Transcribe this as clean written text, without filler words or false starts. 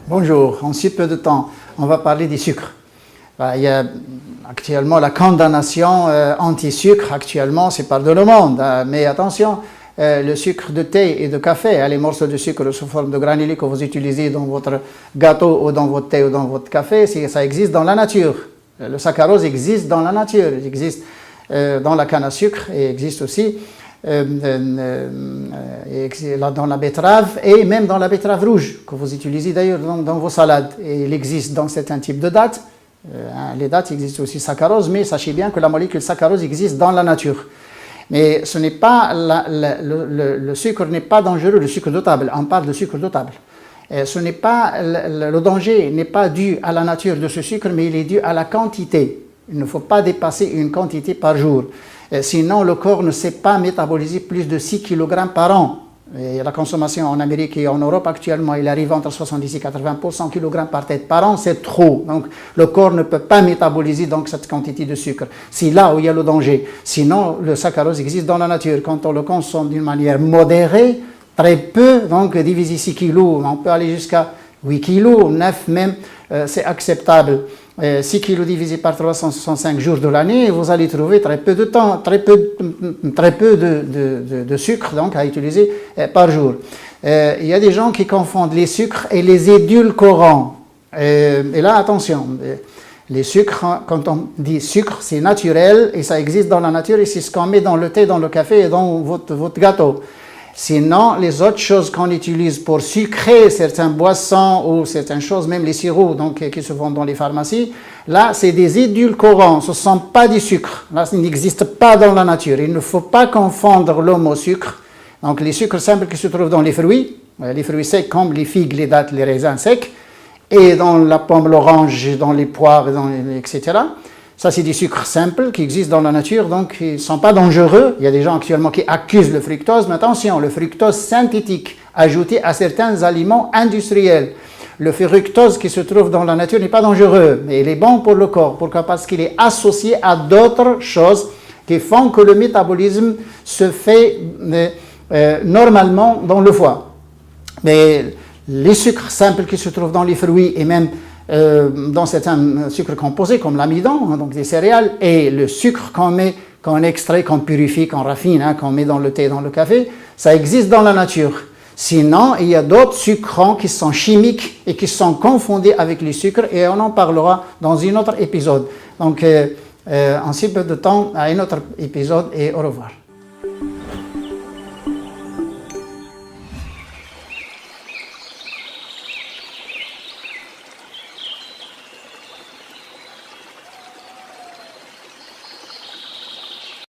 Bonjour, en si peu de temps, on va parler des sucres. Il y a actuellement la condamnation anti-sucre, actuellement c'est par tout le monde, mais attention, le sucre de thé et de café, les morceaux de sucre sous forme de granulés que vous utilisez dans votre gâteau ou dans votre thé ou dans votre café, ça existe dans la nature. Le saccharose existe dans la nature, il existe dans la canne à sucre et existe aussi dans la betterave et même dans la betterave rouge que vous utilisez d'ailleurs dans vos salades. Et il existe dans certains types de dattes. Les dattes existent aussi saccharose, mais sachez bien que la molécule saccharose existe dans la nature. Mais ce n'est pas le sucre n'est pas dangereux, le sucre de table. On parle de sucre de table. Ce n'est pas le danger n'est pas dû à la nature de ce sucre, mais il est dû à la quantité. Il ne faut pas dépasser une quantité par jour. Sinon, le corps ne sait pas métaboliser plus de 6 kg par an. Et la consommation en Amérique et en Europe actuellement, il arrive entre 70 et 80% kg par tête par an, c'est trop. Donc, le corps ne peut pas métaboliser donc cette quantité de sucre. C'est là où il y a le danger. Sinon, le saccharose existe dans la nature. Quand on le consomme d'une manière modérée, très peu, donc divisé 6 kg, on peut aller jusqu'à 8 kg, 9 même, c'est acceptable. 6 kg divisé par 365 jours de l'année, vous allez trouver très peu de temps, très peu de sucre donc, à utiliser par jour. Il y a des gens qui confondent les sucres et les édulcorants. Et là, attention, les sucres, quand on dit sucre, c'est naturel et ça existe dans la nature et c'est ce qu'on met dans le thé, dans le café et dans votre gâteau. Sinon, les autres choses qu'on utilise pour sucrer certaines boissons ou certaines choses, même les sirops donc, qui se vendent dans les pharmacies, là, c'est des édulcorants, ce ne sont pas du sucre. Là, ça n'existe pas dans la nature. Il ne faut pas confondre l'homme au sucre. Donc, les sucres simples qui se trouvent dans les fruits secs comme les figues, les dattes, les raisins secs, et dans la pomme, l'orange, dans les poires, etc. Ça, c'est des sucres simples qui existent dans la nature, donc ils ne sont pas dangereux. Il y a des gens actuellement qui accusent le fructose, mais attention, le fructose synthétique ajouté à certains aliments industriels. Le fructose qui se trouve dans la nature n'est pas dangereux, mais il est bon pour le corps. Pourquoi? Parce qu'il est associé à d'autres choses qui font que le métabolisme se fait normalement dans le foie. Mais les sucres simples qui se trouvent dans les fruits et même dans certains sucres composés comme l'amidon, donc des céréales, et le sucre qu'on extrait, qu'on purifie, qu'on raffine, qu'on met dans le thé, dans le café, ça existe dans la nature. Sinon, il y a d'autres sucrants qui sont chimiques et qui sont confondus avec les sucres et on en parlera dans un autre épisode. Donc, en si peu de temps, à un autre épisode et au revoir.